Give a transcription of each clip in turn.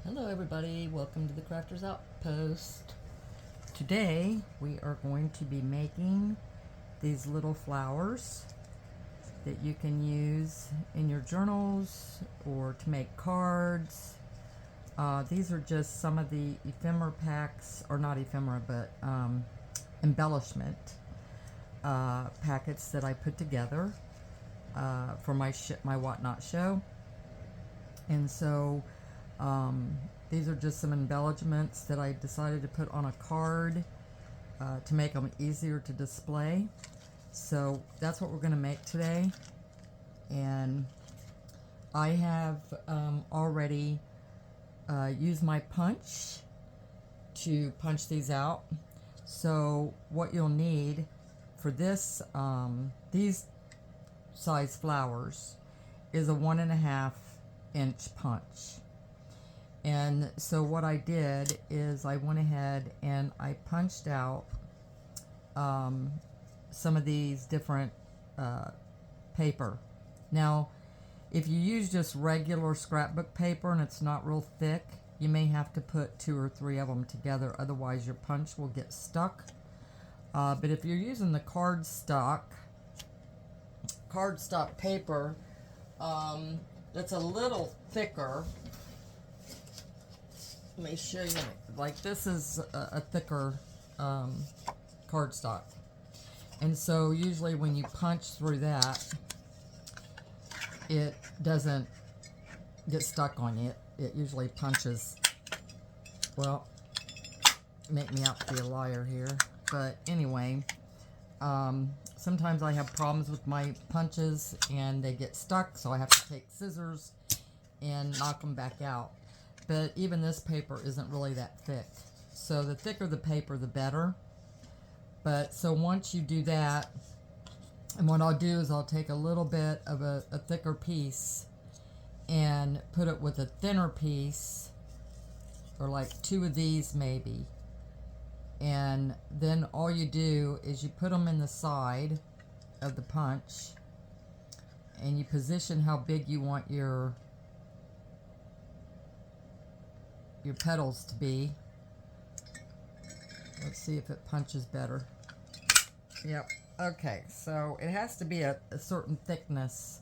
Hello everybody, welcome to the Crafters Outpost. Today we are going to be making these little flowers that you can use in your journals or to make cards. These are just some of the ephemera packs, or not ephemera, but embellishment packets that I put together for my Whatnot show. And so these are just some embellishments that I decided to put on a card to make them easier to display. So that's what we're going to make today. And I have already used my punch to punch these out. So what you'll need for this, these size flowers, is a 1.5 inch punch. And so what I did is I went ahead and I punched out some of these different paper. Now, if you use just regular scrapbook paper and it's not real thick, you may have to put 2 or 3 of them together, otherwise your punch will get stuck. But if you're using the cardstock paper, that's a little thicker. Let me show you. Like, this is a thicker cardstock, and so usually when you punch through that, it doesn't get stuck on you. It usually punches. Well, make me out to be a liar here, but anyway, sometimes I have problems with my punches and they get stuck, so I have to take scissors and knock them back out. But even this paper isn't really that thick. So the thicker the paper, the better. But so once you do that, and what I'll do is I'll take a little bit of a thicker piece and put it with a thinner piece, or like 2 of these maybe. And then all you do is you put them in the side of the punch and you position how big you want your petals to be. Let's see if it punches better. Yep. Okay, so it has to be a certain thickness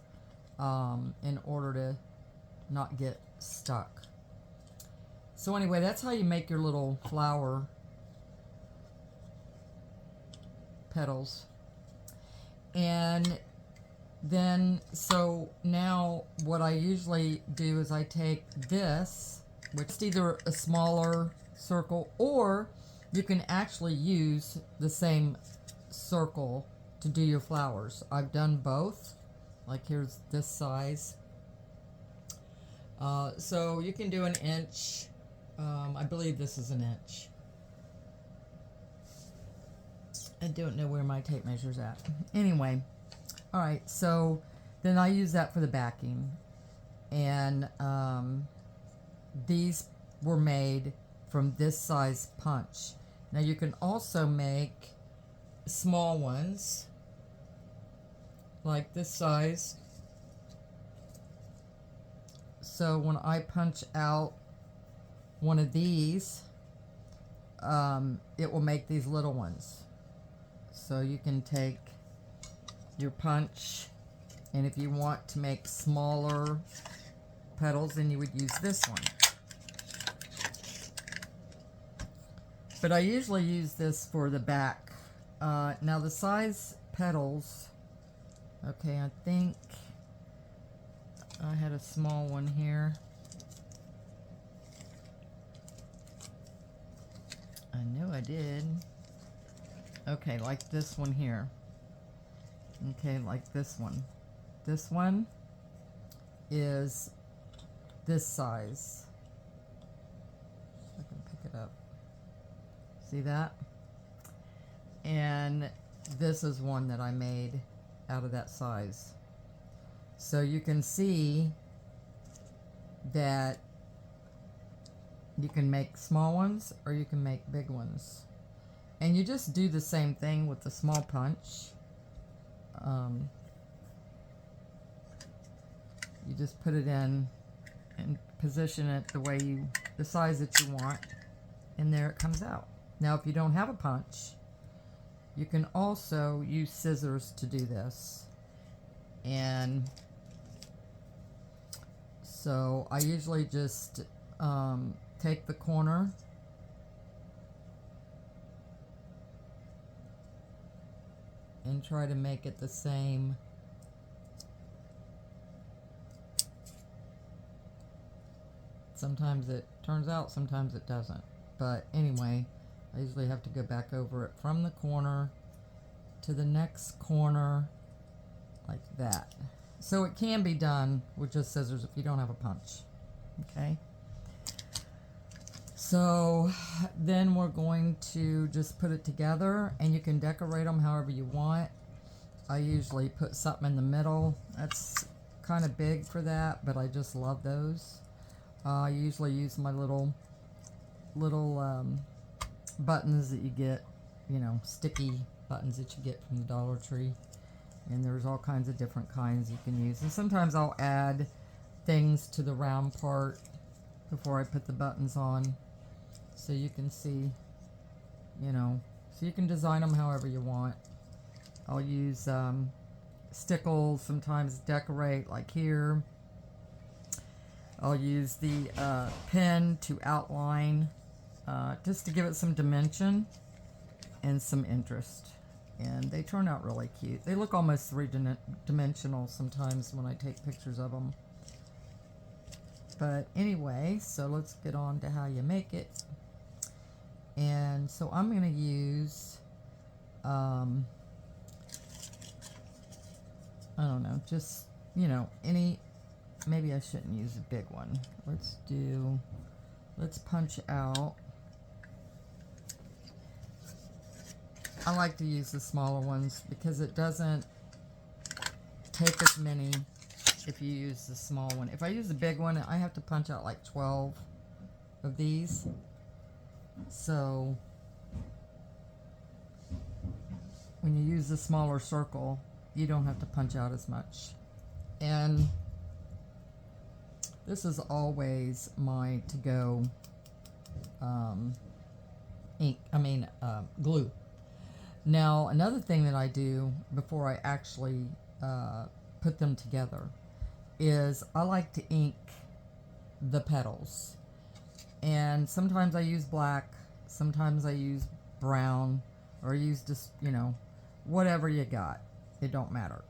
in order to not get stuck. So anyway, that's how you make your little flower petals. And then, so now what I usually do is I take this, which is either a smaller circle, or you can actually use the same circle to do your flowers. I've done both. Like, here's this size. So you can do 1 inch. I believe this is 1 inch. I don't know where my tape measure's at. Anyway, all right, so then I use that for the backing. And these were made from this size punch. Now you can also make small ones like this size. So when I punch out one of these, it will make these little ones. So you can take your punch, and if you want to make smaller petals, then you would use this one. But I usually use this for the back. Now the size petals, okay, I think I had a small one here. I know I did. Okay, like this one here. Okay, like this one. This one is this size. I can pick it up. See that? And this is one that I made out of that size. So you can see that you can make small ones or you can make big ones. And you just do the same thing with the small punch. You just put it in and position it the size that you want, and there it comes out. Now, if you don't have a punch, you can also use scissors to do this. And so I usually just take the corner and try to make it the same. Sometimes it turns out, sometimes it doesn't. But anyway, I usually have to go back over it from the corner to the next corner like that. So it can be done with just scissors if you don't have a punch. Okay. So then we're going to just put it together, and you can decorate them however you want. I usually put something in the middle. That's kind of big for that, but I just love those. I usually use my little buttons that you get, sticky buttons that you get from the Dollar Tree. And there's all kinds of different kinds you can use. And sometimes I'll add things to the round part before I put the buttons on, so you can see, so you can design them however you want. I'll use stickles sometimes to decorate, like here. I'll use the pen to outline, just to give it some dimension and some interest. And they turn out really cute. They look almost three-dimensional sometimes when I take pictures of them. But anyway, so let's get on to how you make it. And so I'm going to use, I don't know, just, maybe I shouldn't use a big one. Let's punch out. I like to use the smaller ones because it doesn't take as many if you use the small one. If I use the big one, I have to punch out like 12 of these. So when you use the smaller circle, you don't have to punch out as much. And this is always my to-go glue. Now, another thing that I do before I actually put them together is I like to ink the petals. And sometimes I use black, sometimes I use brown, or use just, whatever you got. It don't matter.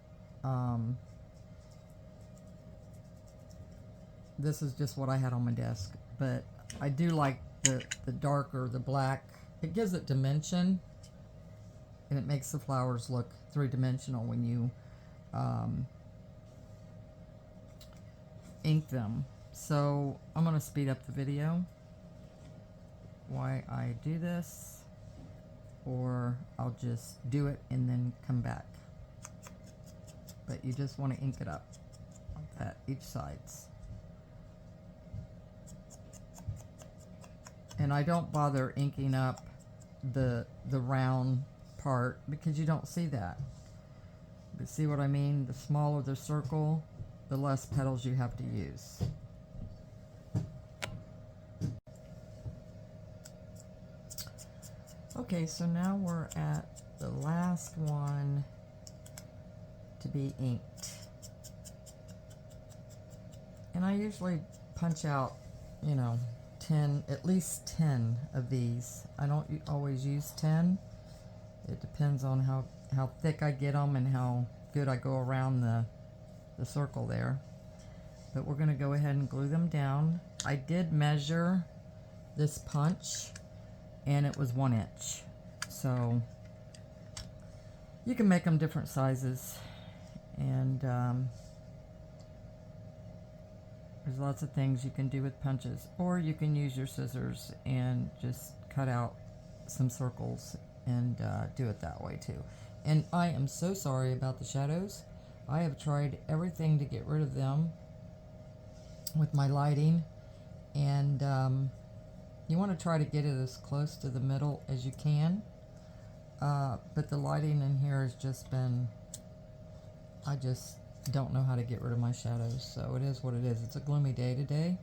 This is just what I had on my desk, but I do like the darker, the black. It gives it dimension, and it makes the flowers look three-dimensional when you ink them. So I'm going to speed up the video why I do this, or I'll just do it and then come back. But you just want to ink it up like that, each sides. And I don't bother inking up the round part because you don't see that. But see what I mean? The smaller the circle, the less petals you have to use. Okay, so now we're at the last one to be inked. And I usually punch out, 10, at least 10 of these. I don't always use 10. It depends on how thick I get them and how good I go around the circle there. But we're going to go ahead and glue them down. I did measure this punch, and it was 1 inch. So you can make them different sizes, and there's lots of things you can do with punches, or you can use your scissors and just cut out some circles and do it that way too. And I am so sorry about the shadows. I have tried everything to get rid of them with my lighting, and you want to try to get it as close to the middle as you can, but the lighting in here has just been, I just don't know how to get rid of my shadows, so it is what it is. It's a gloomy day today,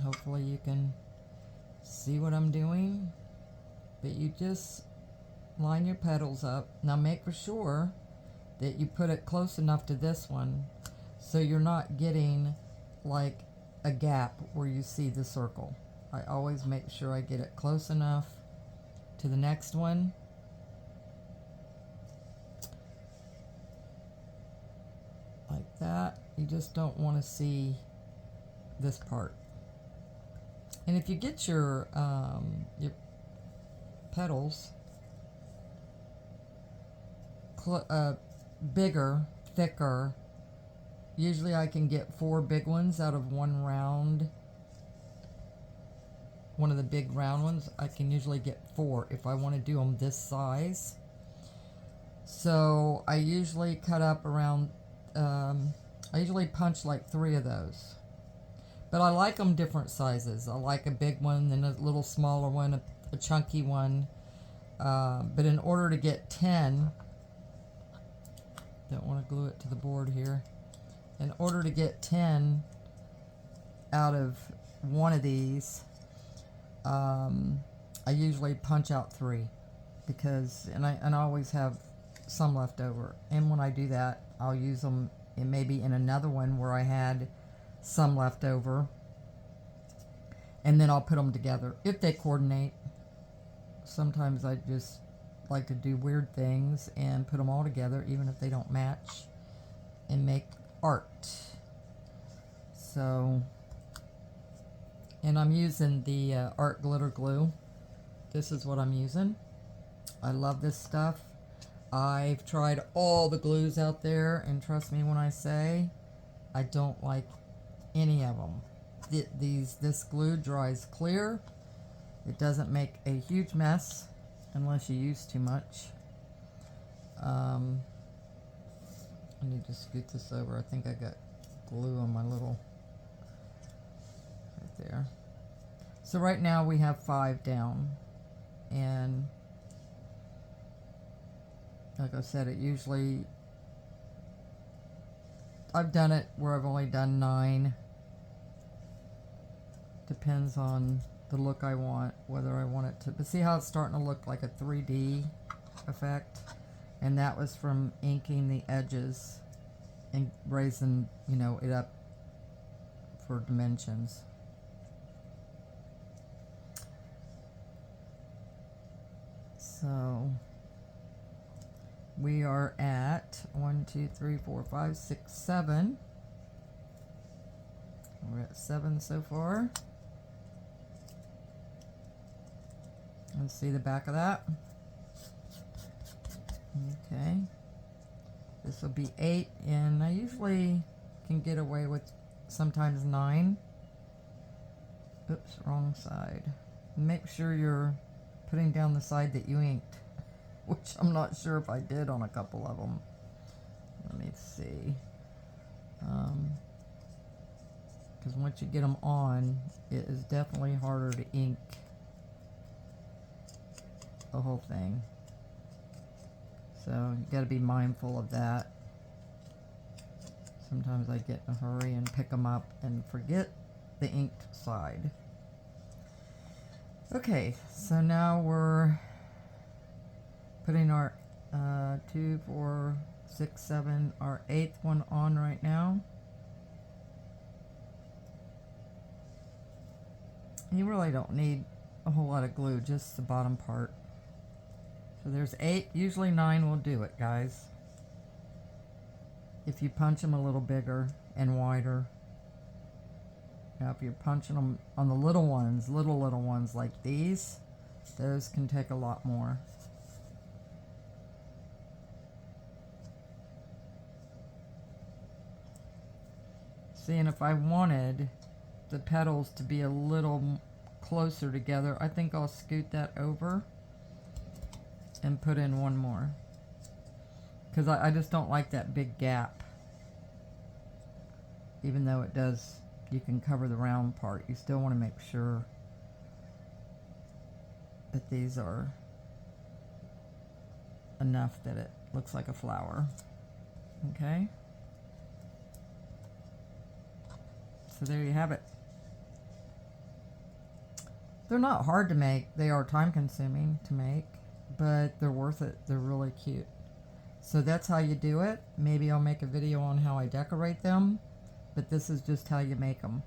Hopefully you can see what I'm doing. But you just line your petals up. Now make for sure that you put it close enough to this one so you're not getting like a gap where you see the circle. I always make sure I get it close enough to the next one. Like that. You just don't want to see this part. And if you get your petals bigger, thicker, usually I can get 4 big ones out of one round. One of the big round ones, I can usually get 4 if I want to do them this size. So I usually cut up around, I usually punch like 3 of those. But I like them different sizes. I like a big one, then a little smaller one, a chunky one. But in order to get 10, don't want to glue it to the board here. In order to get 10 out of one of these, I usually punch out 3 because, and I always have some left over. And when I do that, I'll use them maybe in another one where I had some left over, and then I'll put them together if they coordinate. Sometimes I just like to do weird things and put them all together even if they don't match and make art. So, and I'm using the art glitter glue. This is what I'm using. I love this stuff. I've tried all the glues out there, and trust me when I say I don't like any of them. This glue dries clear. It doesn't make a huge mess unless you use too much. I need to scoot this over. I think I got glue on my little right there. So right now we have 5 down, and like I said, it usually, I've done it where I've only done 9. Depends on the look I want, whether I want it to, but see how it's starting to look like a 3D effect? And that was from inking the edges and raising, you know, it up for dimensions. So we are at 1, 2, 3, 4, 5, 6, 7. We're at 7 so far. Let's see the back of that. Okay. This will be 8, and I usually can get away with sometimes 9. Oops, wrong side. Make sure you're putting down the side that you inked, which I'm not sure if I did on a couple of them. Let me see. Because once you get them on, it is definitely harder to ink the whole thing. So you got to be mindful of that. Sometimes I get in a hurry and pick them up and forget the inked side. Okay, so now we're putting our 2, 4, 6, 7, our 8th one on right now. You really don't need a whole lot of glue, just the bottom part. So there's 8, usually 9 will do it, guys. If you punch them a little bigger and wider. Now if you're punching them on the little ones, little ones like these, those can take a lot more. See, and if I wanted the petals to be a little closer together, I think I'll scoot that over and put in one more, because I just don't like that big gap. Even though it does, you can cover the round part, you still want to make sure that these are enough that it looks like a flower. Okay, so there you have it. They're not hard to make. They are time consuming to make, but they're worth it. They're really cute. So that's how you do it. Maybe I'll make a video on how I decorate them, but this is just how you make them.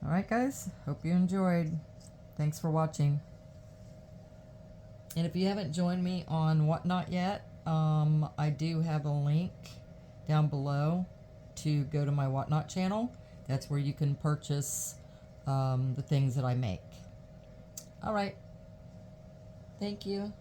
Alright guys, hope you enjoyed. Thanks for watching. And if you haven't joined me on Whatnot yet, I do have a link down below to go to my Whatnot channel. That's where you can purchase the things that I make. Alright. Thank you.